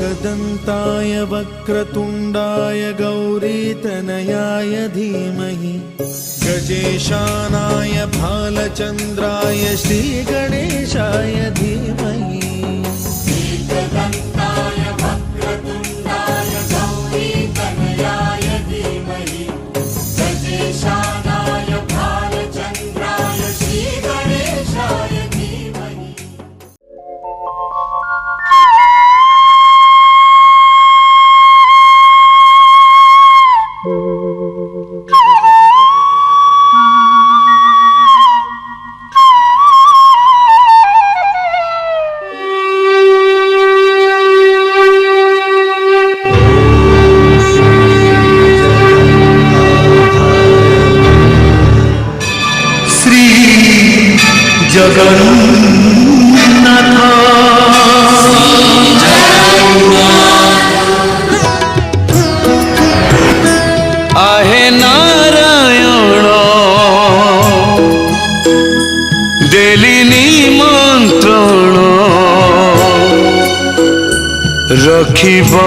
एकदन्ताय वक्रतुण्डाय गौरीतनयाय धीमहि गजेशानाय भालचन्द्राय श्रीगणेशाय धीमहि। एकदन्ताय वक्रतुण्डाय गौरीतनयाय धीमहि गजेशानाय भालचन्द्राय श्रीगणेशाय धीमहि। जगन्नाथ आहे नारायण देली निमंत्रण रखिबा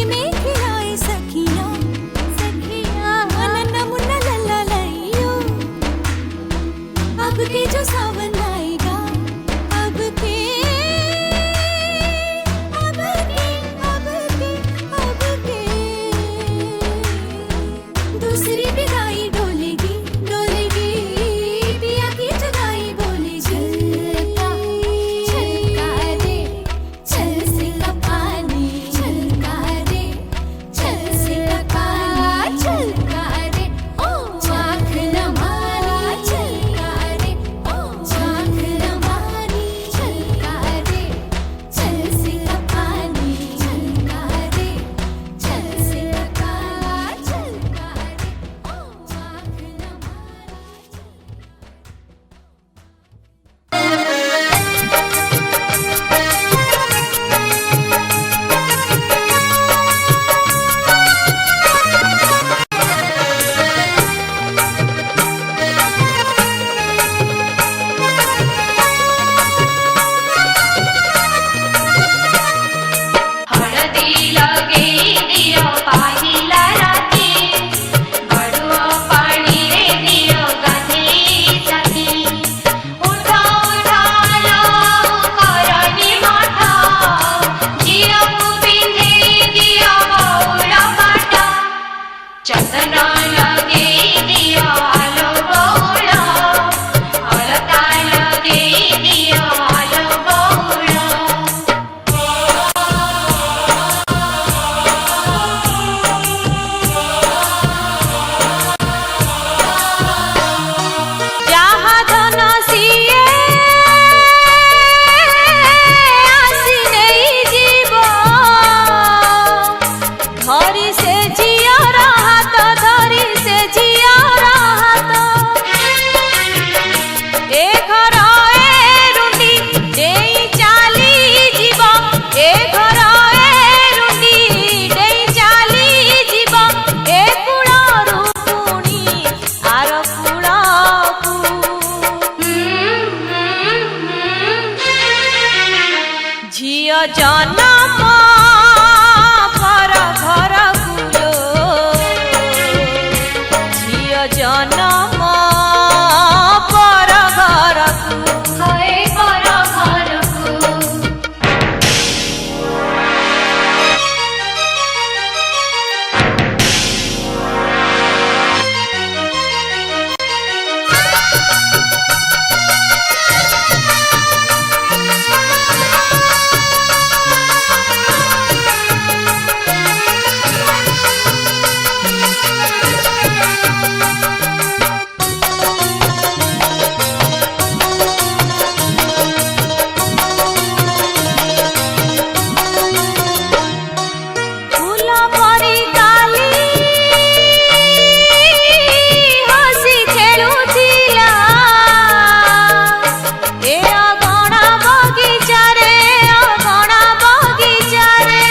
में खिलाए सखियां सखियां नन्ना मुन्ना लल्ला लइयो। अब के जो सावन आएगा अब के अब के अब के अब के दूसरी विदाई डोलेगी डोलेगी पिया की जुदाई बोलेगी। छलका छलका रे छल से का पानी छलका रे छल से का पानी छलका रे ओ आँख न मारी छलका रे ओ आँख न मारी छलका रे छल से का पानी छलका रे छल से का पानी छलका रे ओ आँख न हळदी लगे दियो पाहिला राती गडुओ पाणी रे दियो गाधेईसाठी उठा उठा लो करणी मोठा झिओକୁ पिंधेई दियो बौला पाटा चंदन लगे दियो आलो बौला अलता लगे दियो आलो बौला जहाँ धन सिए आसी नहीं जीव धरी से जिया हाथ धरी से जिया हाथ ए घर ए रुंडी डेई चाली जीव ए घर ए रुंडी डेई चाली जीव ए कुळरू पुणी आर कुळକୁ झियो जन्म पर घर कुलो झियो जन्म पर घर हए पर घरକୁ फूल परी काली हसी खेलुथिला ए अगणा बगीचारे अगणा बगीचारे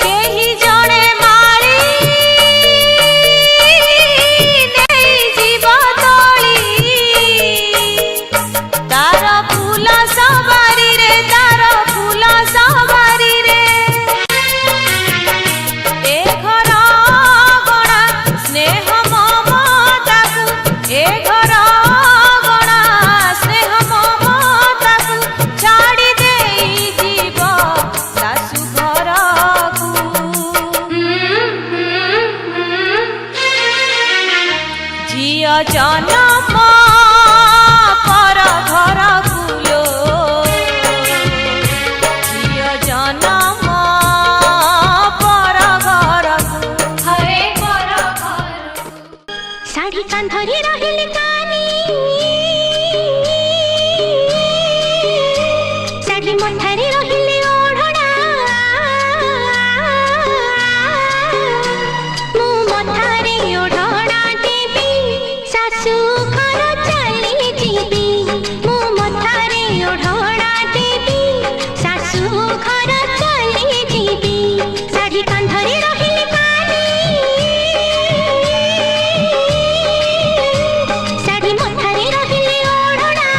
केही जणे माळी नेई जीव तोळी तार फूल सवारी रे तार फूल सवारी रे ए घर गणा स्नेह ममताकु ए घर गणा स्नेह ममताकु छाड़ी देई जीव सासु घरकु झियो जन्म पर घर कुलो झियो जन्म पर घरकु हए पर घरକୁ शाढ़ी कांधरी रहिले कानी शाढ़ी मठारी रहिले ओढ़ना मु मठारी ओढ़ना देवी सासु घर चली जीवी मु मठारी ओढ़ना देवी सासु घर चली जीवी शाढ़ी कांधरी रहिले कानी शाढ़ी मठारी रहिले ओढ़ना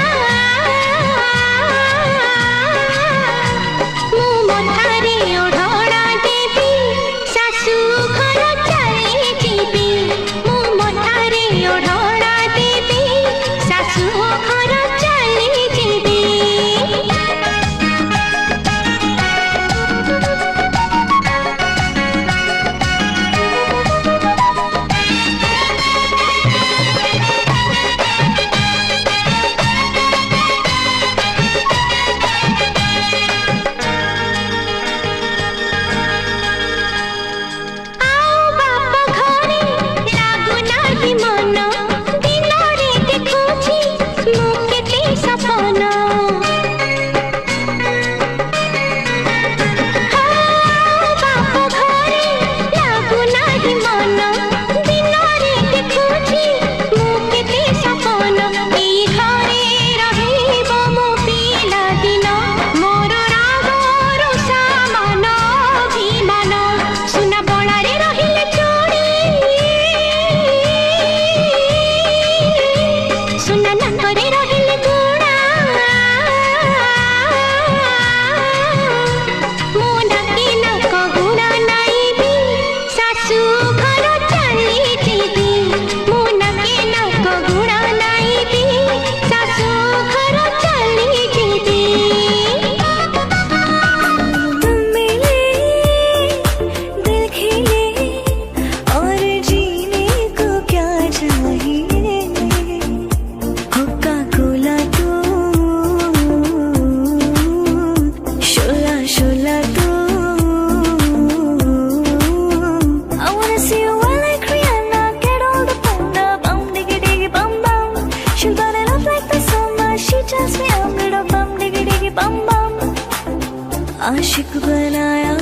आशिक बनाया,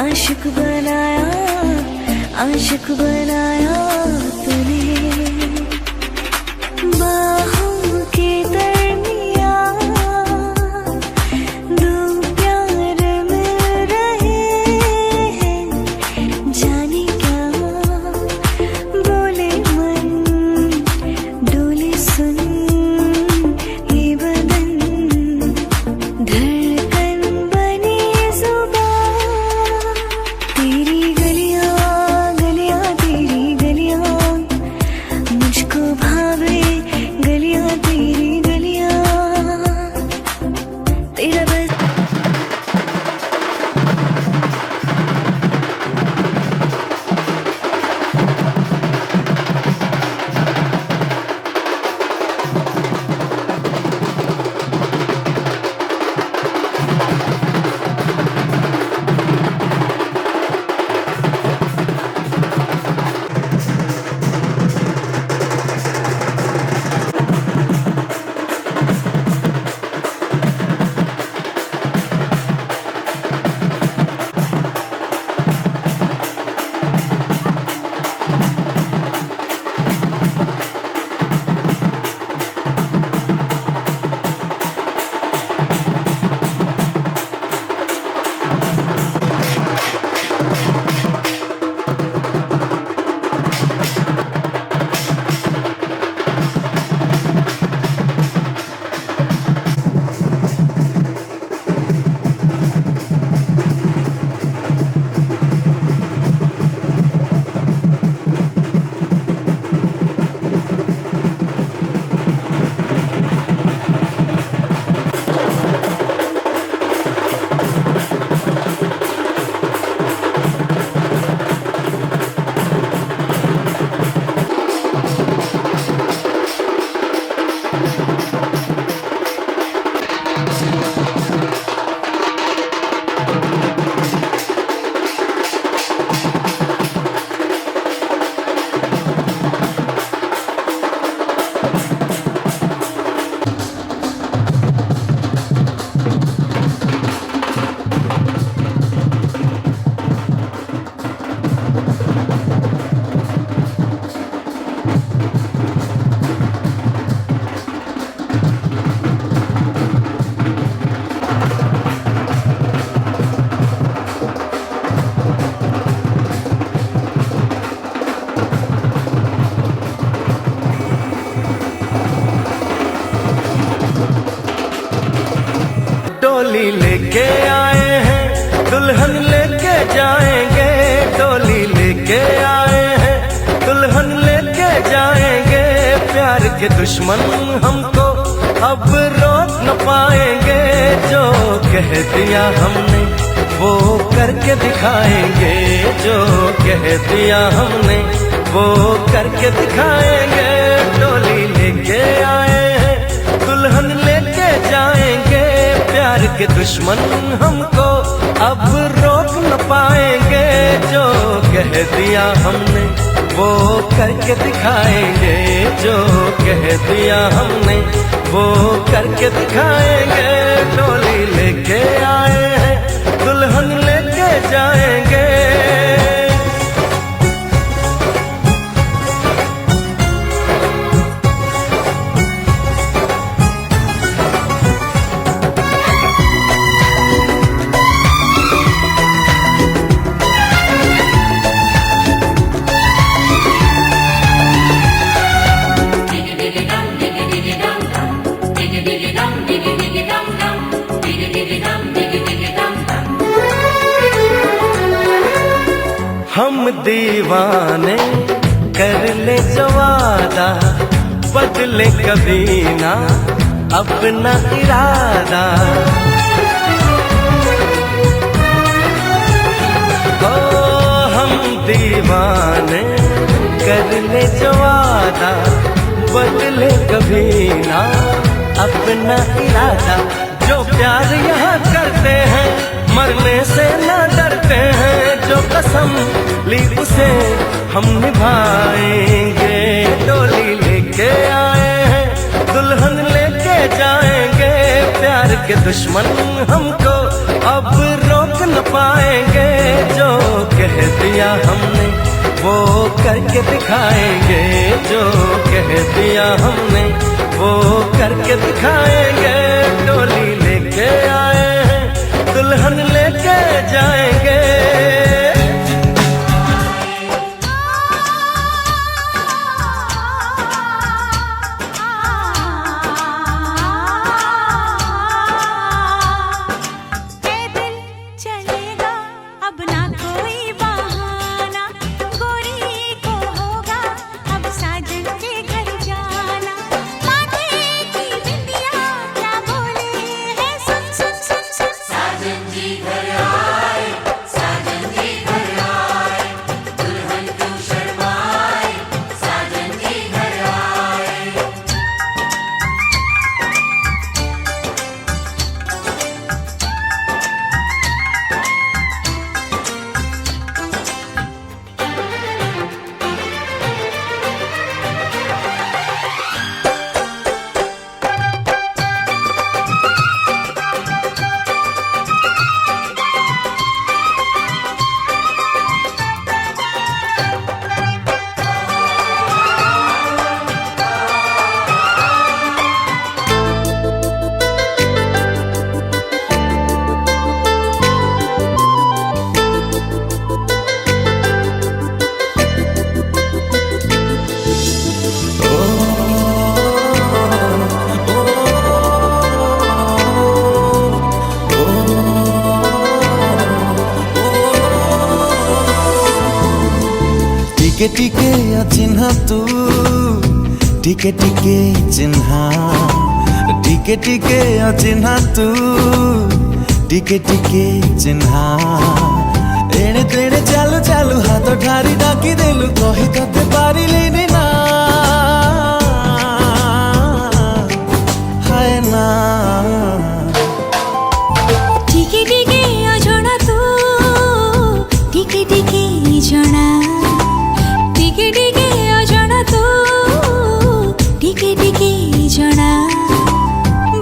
आशिक बनाया, आशिक बनाया तूने। बाहों के दरमियां दो प्यार मिल रहे हैं, जाने क्या बोले मन, डोले सुन ये बदन, धड़कन बनी जुबां, तेरी गलियां गलियां तेरी गलियां, मुझको भावे गलियां तेरी गलियां, तेरा बस डोली लेके आए हैं, दुल्हन लेके जाएंगे, डोली लेके आए हैं, दुल्हन लेके जाएंगे, प्यार के दुश्मन हमको अब रोक न पाएंगे, जो कह दिया हमने वो करके दिखाएंगे, जो कह दिया हमने वो करके दिखाएंगे, डोली लेके आए हैं, दुल्हन लेके जाएंगे, प्यार के दुश्मन हमको अब रोक न पाएंगे, जो कह दिया हमने वो करके दिखाएंगे, जो कह दिया हमने वो करके दिखाएंगे, डोली लेके आए हैं, दुल्हन लेके जाएंगे। हम दीवाने कर ले जो वादा, बदले कभी ना अपना इरादा, ओ हम दीवाने कर ले जो वादा, बदले कभी ना अपना इरादा, जो प्यार यहाँ करते हैं मरने से न डरते हैं, जो कसम ली उसे हम निभाएंगे, डोली लेके आए हैं, दुल्हन लेके जाएंगे, प्यार के दुश्मन हमको अब रोक न पाएंगे, जो कह दिया हमने वो करके दिखाएंगे, जो कह दिया हमने वो करके दिखाएंगे। डोली लेके आए हैं, दुल्हन लेके जाएंगे। पैदल चलेगा अब ना कोई बहाना, गोरी को होगा अब साजन के घर जाना। माथे की बिंदिया क्या बोले है, सुन सुन सुन सुन। साजन जी घर आए, साजन जी घर आए, दुल्हन क्यों शर्माए, साजन जी घर आए। टिके टिके अचिन्ह तू, टिके टिके चिन्हा, टिके टिके अचिन्ह तू, टिके टिके चिन्हा। एणे तेणे चालू चालू हाथ ठारी डाकी देलु, कही तते पारिलिनी ना, हाय ना। टिके टिके अजଣା तू, टिके टिके जଣା, टिके टिके अजଣା तू, टिके टिके जଣା।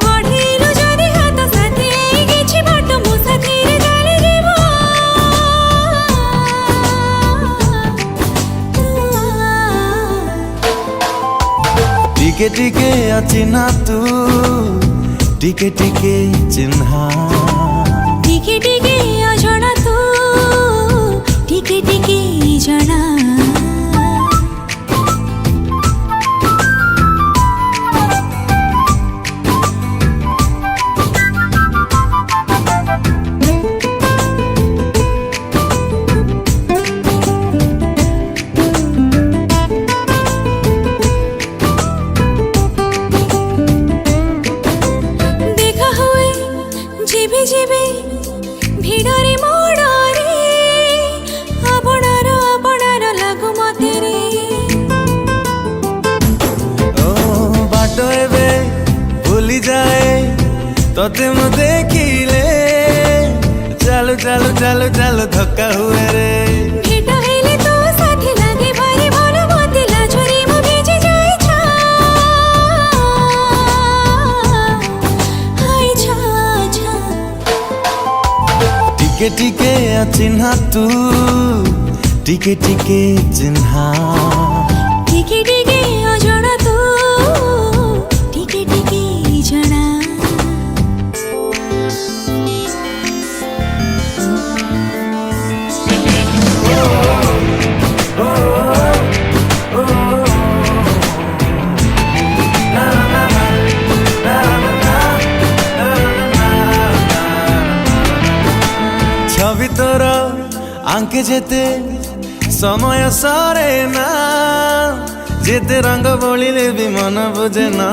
बढिलु जदि हात साथी किछि बाटो मो साथीरे चाली जीवो। टिके टिके अचिन्ह तू, टिके टिके चिन्हा, टिके टिके अजଣା तू, टिके टिके जଣା। देखा हुए जीवे जीवे भिड़रे मोड़रे, आपणार आपणार लागु मते रे। ओ बाटो एबे भूली जाए तोते मु देखिले, चालू चालू चालू चालू धक्का हुए रे। भेट हेले तो साथी लागे भारी भलो, मते लाजरी मु भेजी जाई छा, हाय छा छा। टिके टिके अचिन्ह तू, टिके टिके चिन्हा, टिके टिके अजଣା तू, टिके टिके जଣା। छवि तोर आंके जेते समय सरे ना, जेते रंग बोलिले भी मन बुझे ना।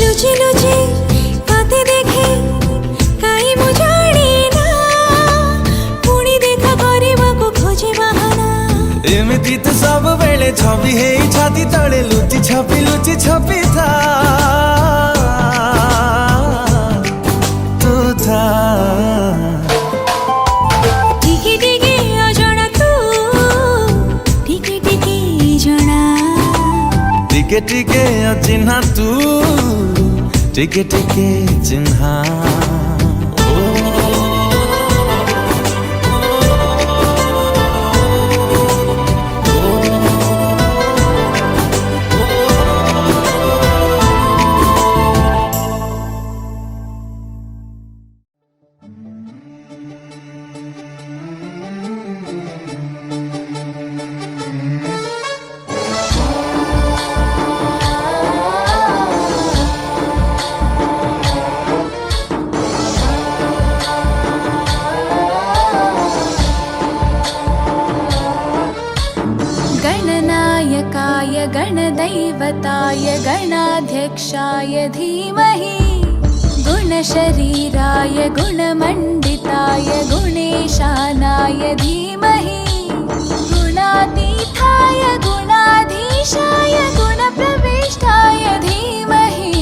लुचि लुचि कते देखे काई मु जाने ना, पुणी देखा करबा को खोजे बहाना। एमिति तो सब बेले छवि है छाती तले, लुचि छपी था तू था। टिके टिके अजଣା तू, टिके टिके जଣା। टिके टिके अचिन्ह तू, टिके टिके चिन्हा गणनायकाय गणदैवताय गणाध्यक्षाय धीमहि गुणशरीराय गुणमण्डिताय गुणेशानाय धीमहि गुणातीताय गुणाधीशाय गुणप्रविष्टाय धीमहि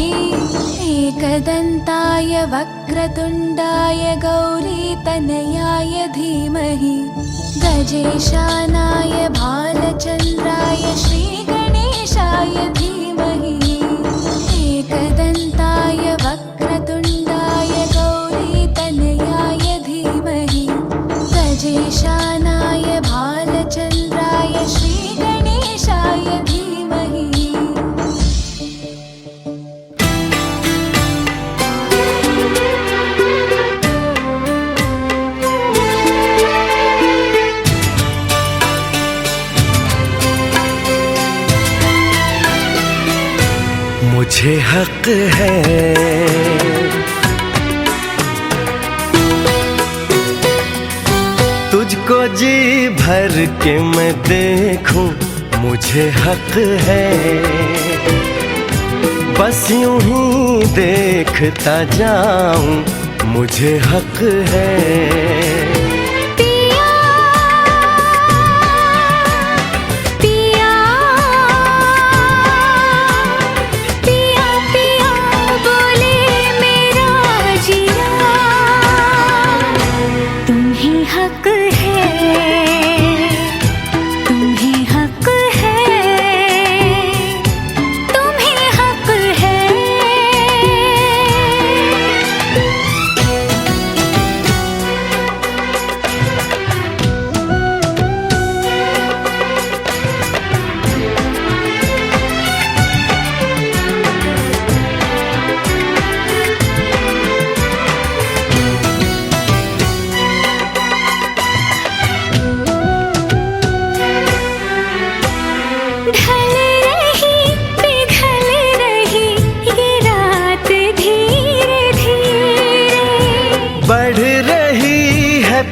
एकदन्ताय वक्रतुण्डाय गौरीतनयाय धीमहि गजेशानाय भालचन्द्राय श्रीगणेशाय धीमहि एकदन्ताय वक्रतुण्डाय गौरीतनयाय धीमहि गजेशानाय भालचन्द्राय श्रीगणेशाय धीमहि मुझे हक है तुझको जी भर के मैं देखूं, मुझे हक है बस यूं ही देखता जाऊं, मुझे हक है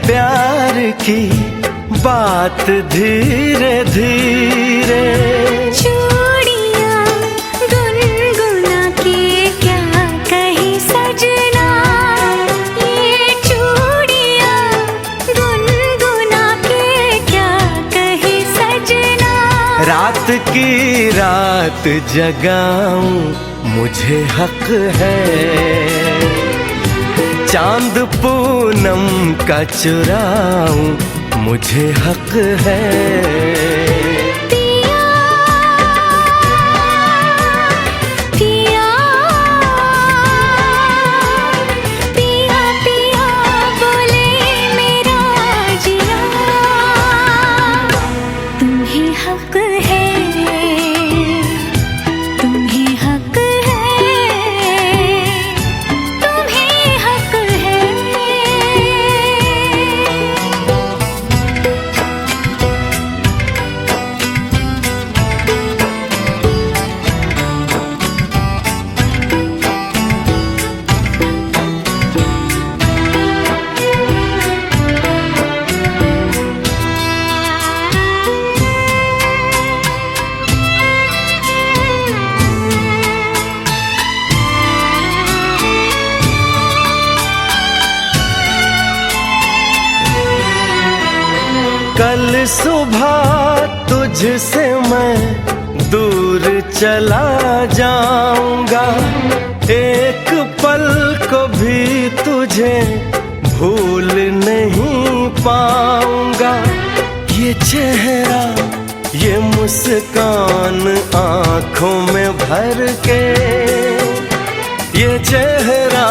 प्यार की बात धीरे धीरे चूड़ियां गुनगुना के क्या कही सजना, ये चूड़ियां गुनगुना के क्या कही सजना। रात की रात जगाऊं, मुझे हक है चांद पूनम का चुराऊं, मुझे हक है कल सुबह तुझसे मैं दूर चला जाऊंगा, एक पल को भी तुझे भूल नहीं पाऊंगा। ये चेहरा ये मुस्कान आंखों में भर के, ये चेहरा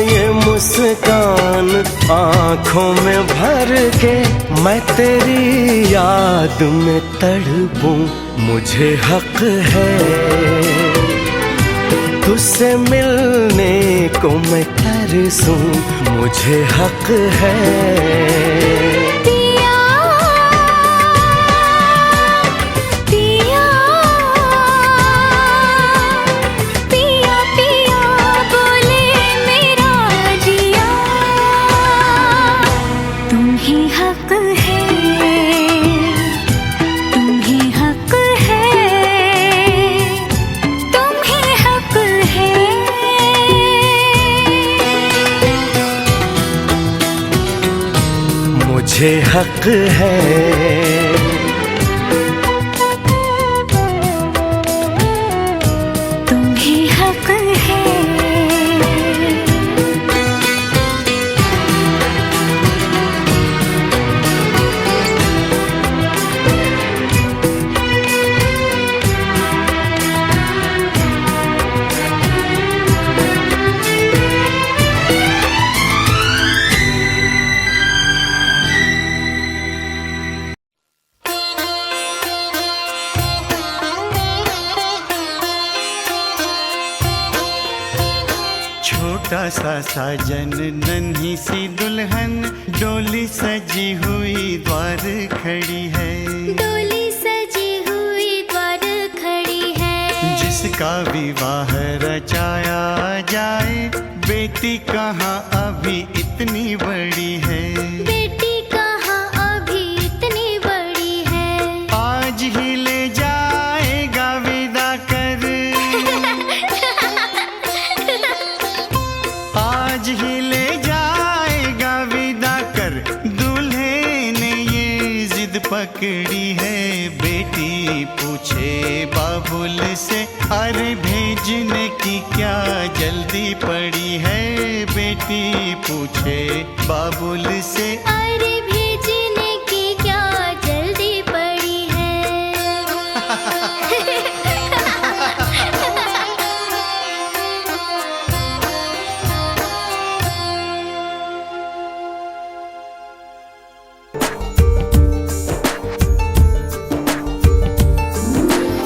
ये मुस्कान आंखों में भर के मैं तेरी याद में तड़पूं, मुझे हक है तुझसे मिलने को मैं तरसूं, मुझे हक है। पिया पिया पिया पिया बोले मेरा जिया, तुम्हें हक है, तुम्हें हक है, तुम्हें हक है। मुझे हक है, तुम्हें हक है। छोटा सा साजन नन्ही सी दुल्हन डोली सजी हुई द्वार खड़ी है, डोली सजी हुई द्वार खड़ी है। जिसका विवाह रचाया जाए, बेटी कहाँ अभी इतनी बड़ी है, बेटी कहाँ अभी इतनी बड़ी है। आज ही ले जाएगा विदा कर, आज ही ले जाएगा विदा कर, दूल्हे ने ये जिद पकड़ी है। बेटी पूछे बाबुल से, अरे भेजने की क्या जल्दी पड़ी है, बेटी पूछे बाबुल से, अरे भेजने की क्या जल्दी पड़ी है।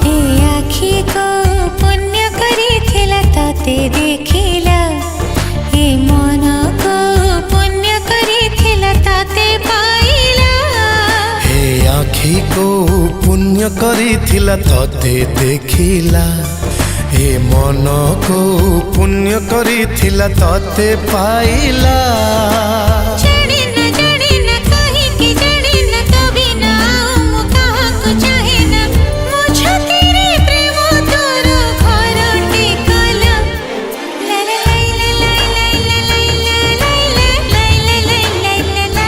ए आखी को पुण्य करिथिला ताते देखिला, ए मन को पुण्य करिथिला ताते पाइला। हे आँखी को पुण्य करिथिला तते देखिला, हे मन को पुण्य करिथिला तते पाइला। जाने न कहीं कि जाने न कभी ना मु काहाको चाहे ना, मुझ तेरे प्रेम तोर घर टेकला। ला ला ला ला ला ला ला ला ला ला ला ला ला ला।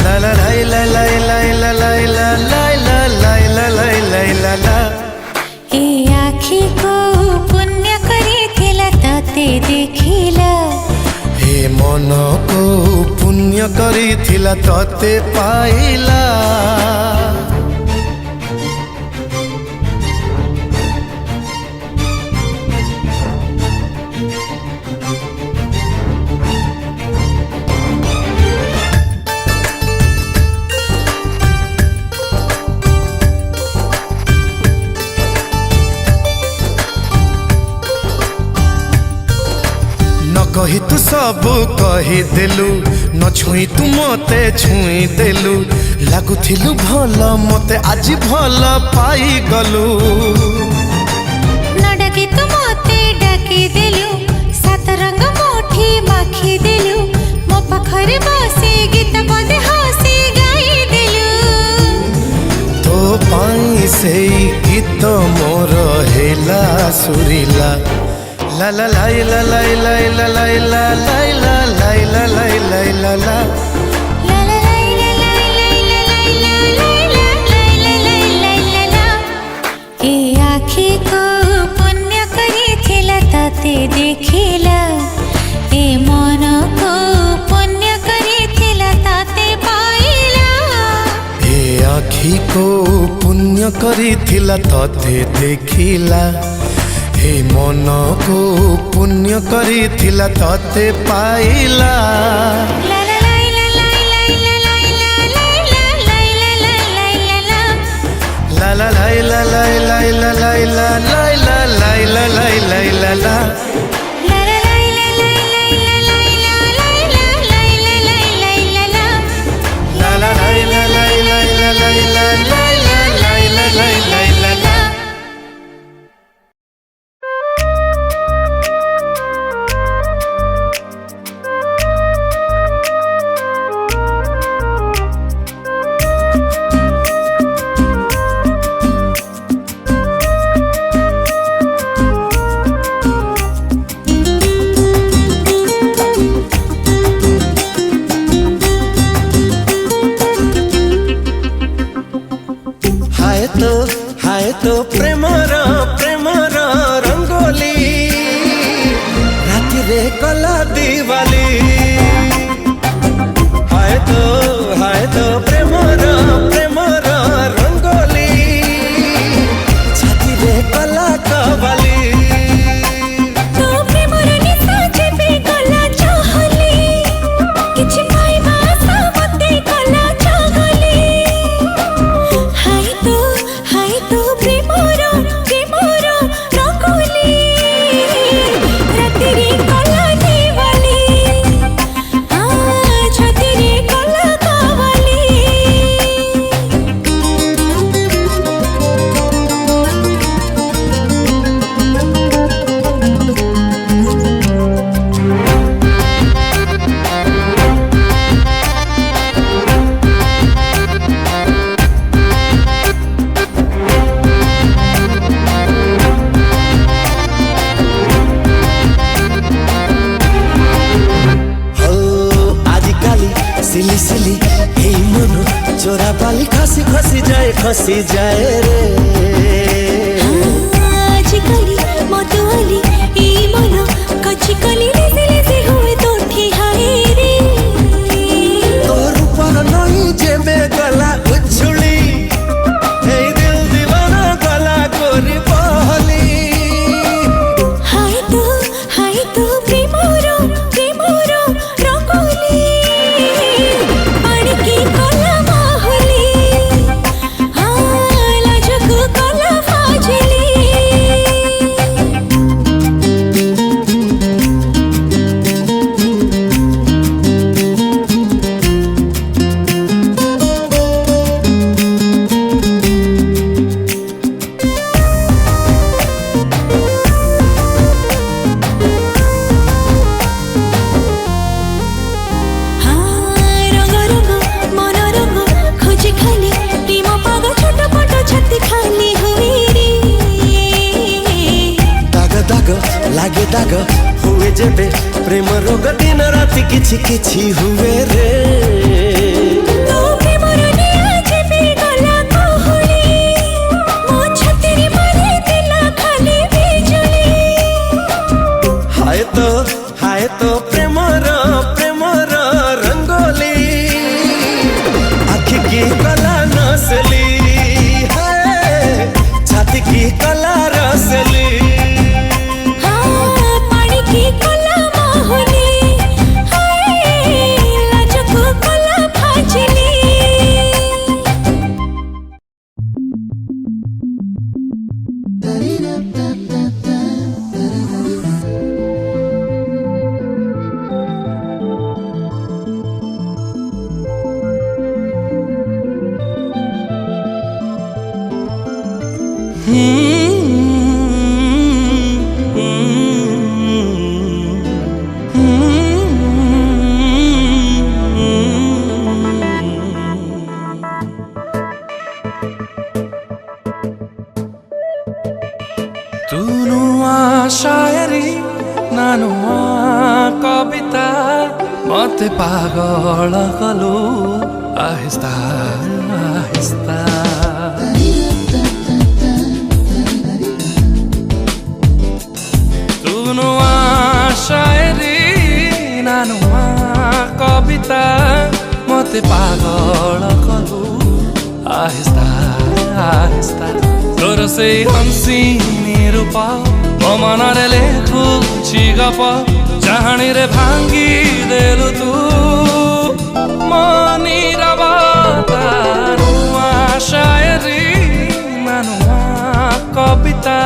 ला ला लाई ला लाई लाई ला लाई ला लाई ला लाई ला लाई लाई ला ला। ए आखी को पुण्य करिथिला ताते देखिला, हे मन को पुण्य करिथिला तते पाइला। न कही तू सब कही देलु, न छुई तू मते छुई देलु, लागुथिलु भल मते आज भल पाई गलु। न डाकी तू मते डाकी देलु, सात रंग मोठी माखी देलु, मो पाखरे बसी गीत बदे हसी गाई देलु। तो पाई से गीत मोर हेला सुरीला। ला ला लाई ला लाई लाई ला लाई ला लाई ला लाई ला लाई लाई ला ला। ला ला लाई ला लाई लाई ला लाई ला लाई ला लाई ला लाई ला ला। ए आखी को पुण्य करिथिला ताते देखिला, ए मन को पुण्य करिथिला ताते पाइला। हे आँखी को पुण्य करिथिला तते देखिला, हे मन को पुण्य करिथिला तते पाइला ला ला ला ला ला ला ला ला ला लाई ला लाई लाई ला लाई ला लाई ला लाई ला लाई लाई ला ला हाय तो प्रेमर रंगोली राति रे कला दिवाली हाय तो प्रेमर रंगोली छाती रे कला कवाली खसी जाए रे आजकली मधुआली ई मन कछि कली लेसे हुए तोठी हाय रे तोर ऊपर नहीं जे में गला उछुली हे दिल दीवाना गला कोरी बहली हाय तो प्रेमरो रंगोली पानी की कला माहौली लागे दाग हुए जेबे प्रेम रोग दिन राति किछि किछि हुए रे तो प्रेमर निया जेबे गला कहली मो छतरी मारे दिला खाली बिजली हाय तो प्रेमर रंगोली आँखी की कला नसली छाती की कला रसली शायरी नानु कविता मते पागल कलु आहिस्ता आहिस्ता तुनु शायरी नानु कविता मते पागल कलु आहिस्ता आहिस्ता तोर से हंसी रूप ମୋ ମନରେ ଲେଖୁଛି ଗପ ଚାହାଣୀରେ ଭାଙ୍ଗି ଦେଲୁ ତୁ ମୋ ନିରବତା ନୂଆ शायरी ନା ନୂଆ କବିତା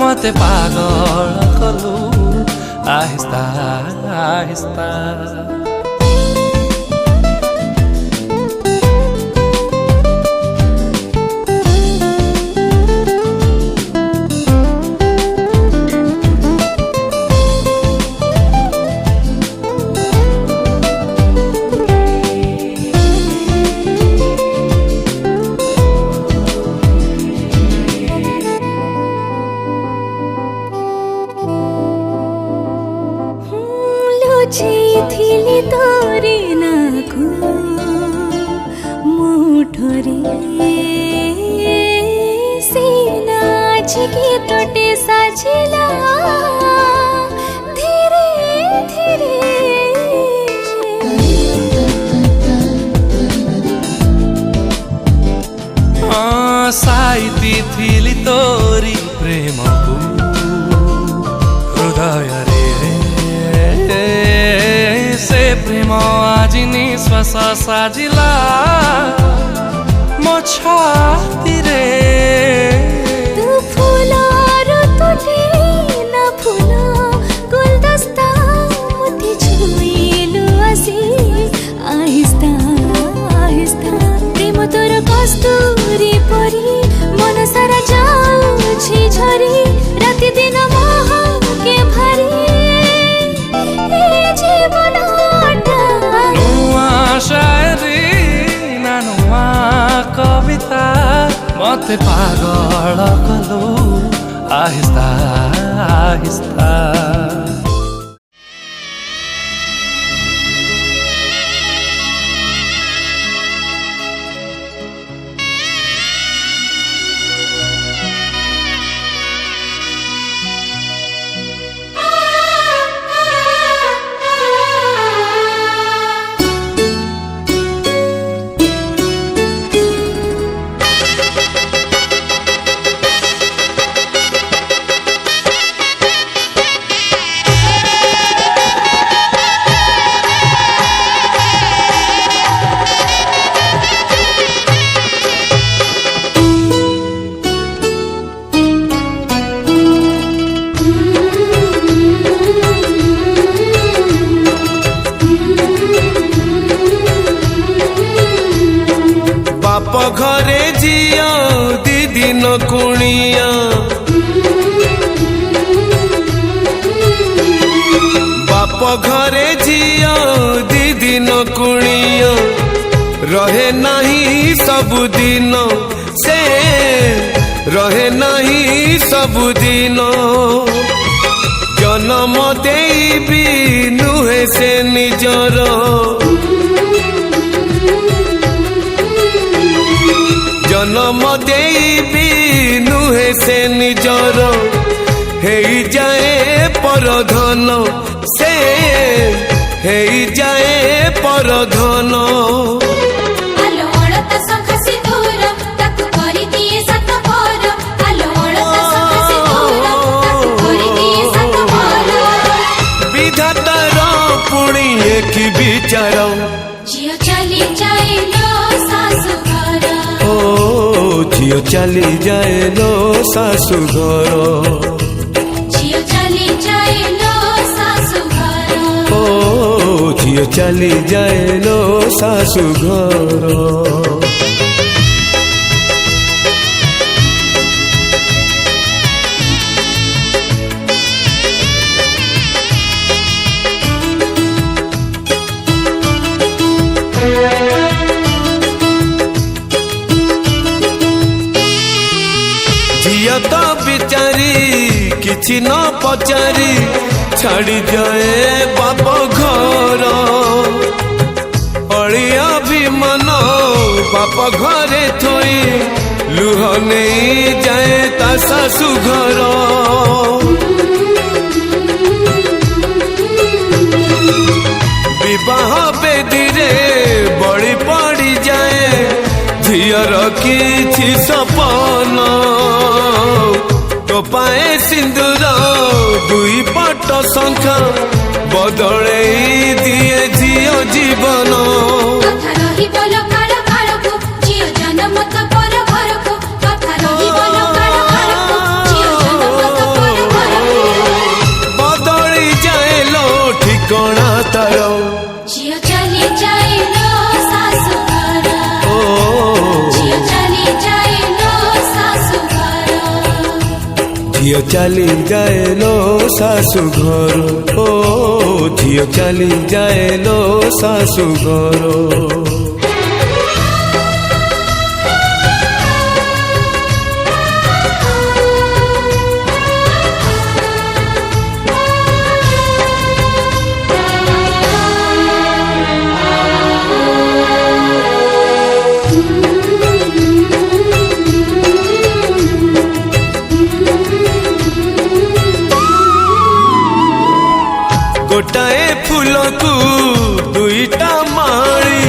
ମତେ ପାଗଳ କଲୁ आहिस्ता आहिस्ता ଲୁଚେଇଥିଲି ତୋରି ନାକୁ ମୁଠରେ ସିନା ଆଜିକି ତୋଟେ ସାଜିଲା ଧୀରେ ଧୀରେ साइती थिली तोरी प्रेमको हृदयरे से प्रेम आजि निश्वास साजिला मो छातीरे तू फुलर तुले ना फुल गुलदस्ता मुझे छुइलु आसी आहिस्ता आहिस्ता प्रेम तोर कस्तूरी परी मन सारा जाऊछि झरी राति दिन महके भरी ए जीवन नुआ शायरी ना नुआ कविता मते पागल कलु आहिस्ता आहिस्ता घरे जिया दीदी न कुणिया बाप घरे जिया दीदी न कुणिया रहे नहीं सबुदिन से रहे नहीं सबुदिन जन्म देबी नुहे से निजर जन्म देबी नुहे से निजर हे जाए परधन से हे जाए परधन आलो अळता सखा सिंदूर ताकू करी दिए सत पर आलो अळता सखा सिंदूर ताकू करी दिए सत पर विधातार पुणी एक विचार जियो चली जाए लो सासु घर झियो चली जाए लो सासु घर जियो चली जाए लो सासु घर झियो चली जाए लो सासु घर झियो तो बिचारी किछि न पचारी छाड़ी जाए बाप घर अड़िया भी मन बाप घरे थोई लुह नहीं जाए ता सासु घर विवाह बेदी रे बड़ी पड़ी जाए झियर किछि सपन तो टोपाए सिंदूर दुई पट शंख बदलई दिए झियो जीवन କଥା ରହିବ ଲୋକାଳ କାଳକୁ ଝିଅ ଜନମ ତ ପର ଘରକୁ କଥା ରହିବ ଲୋକାଳ କାଳକୁ ଝିଅ ଜନମ ତ ପର ଘରକୁ बदली जाए लो ठिकଣା तार ଝିଅ ଚାଲି ଯାଇଲୋ ଶାଶୁ ଘର ओ ଝିଅ ଚାଲି ଯାଇଲୋ ଶାଶୁ ଘର झियो चली जाए लो सासु घर ओ झियो चली जाए लो सासु घर गोटाए फूल को दुईटा माड़ी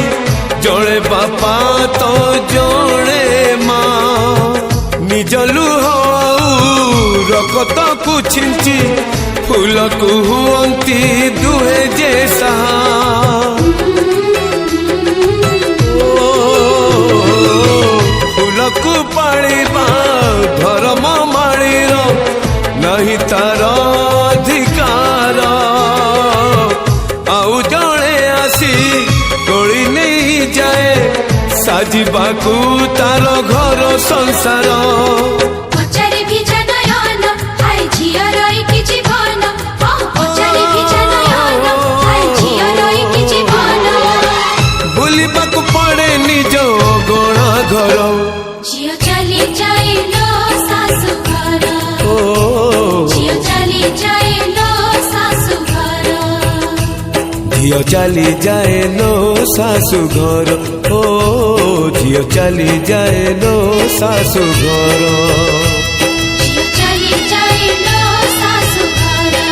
जड़े बापा तो जड़े माँ निज लुह रकत को छिंची फूल को हुअंती दुहे जैसा फूल को पाड़ीबा धर्म माड़ीर नहीं तार अधिकार आउ जड़े आसी तोड़ी नहीं जाए साजिबाकू तार घर संसार ପଚାରି ଭିଜା ନୟନ ହାय ଝିଅ ରହିକି ଜୀବନ ହଁ ପଚାରି ଭିଜା ନୟନ ହାୟ ଝିଅ ରହିକି ଜୀବନ ବୁଲିବାକୁ ପଡେ ନିଜ ଗଣା ଘର ଝିଅ ଚାଲି ଯାଇଲୋ ଶାଶୁ ଘର ଓ ଝିଅ ଚାଲି ଯାଇଲୋ ଶାଶୁ ଘର ଝିଅ ଚାଲି ଯାଏ ଲୋ ଶାଶୁ ଘର ଓ ଝିଅ ଚାଲି ଯାଏ ଲୋ ଶାଶୁ ଘର ଝିଅ ଚାଲି ଯାଇଲୋ ଶାଶୁ ଘର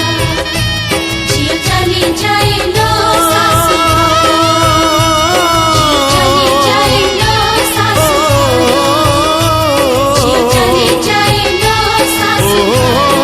ଝିଅ ଚାଲି ଯାଇଲୋ ଶାଶୁ ଘର ଝିଅ ଚାଲି ଯାଇଲୋ ଶାଶୁ ଘର ଝିଅ ଚାଲି ଯାଇଲୋ ଶାଶୁ ଘର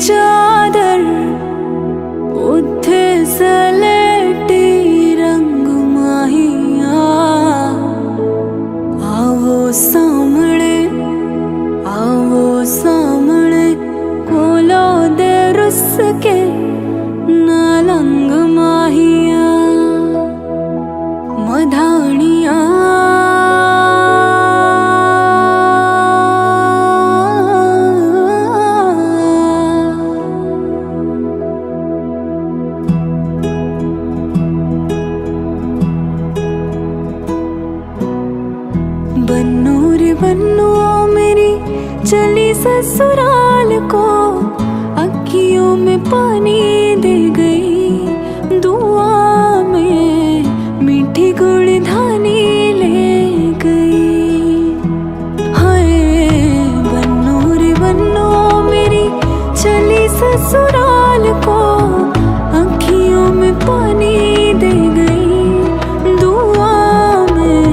चादर उठे सलेटी रंग माहिया आवो सामने कोलो दे रुस के नालंग माहिया मधानिया बन्नो रे बन्नो मेरी चली ससुराल को अखियों में पानी दे गई दुआ में मीठी गुड़ धानी ले गई। हाय बन्नो रे बन्नो मेरी चली ससुराल को अखियों में पानी दे गई दुआ में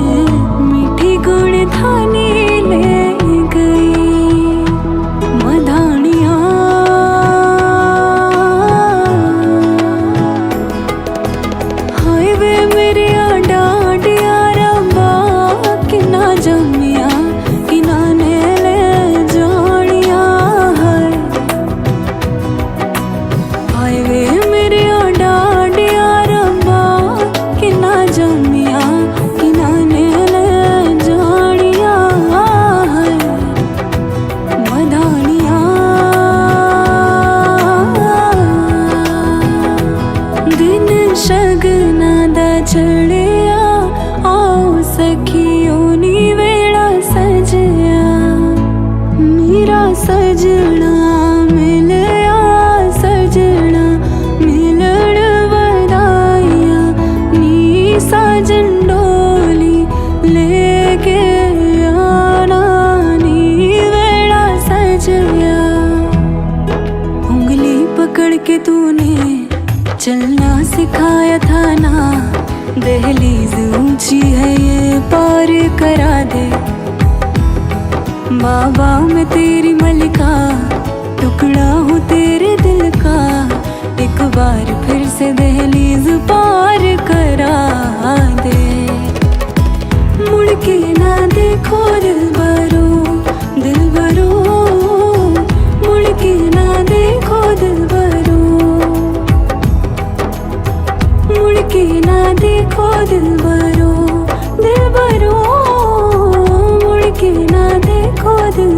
मीठी गुड़ धानी ले गई। मधानिया हाय वे मेरे डाडिया रबा कि ना जमिया कि ना ने ले जानिया है। हाय वे मेरे डाडिया रबा कि ना जमिया कि ना ने ले जानिया है। मधानिया दिन शगना दा चढ़िया आओ सखियों नी वेड़ा सजया मेरा सजना मिलया सजना मिलण वदाइया नी साजन डोली लेके आना नी वेड़ा सजया। उंगली पकड़ के तूने चलना सिखाया था ना दहलीज ऊंची है ये पार करा दे। बाबा मैं तेरी मलिका टुकड़ा हूँ तेरे दिल का एक बार फिर से दहलीज पार करा दे। मुड़ के ना देखो दिलबरो दिलबरो मुड़ के ना देखो दिलबरो मुड़ के ना देखो दिलबरो दिलबरो मुड़ के ना देखो दिल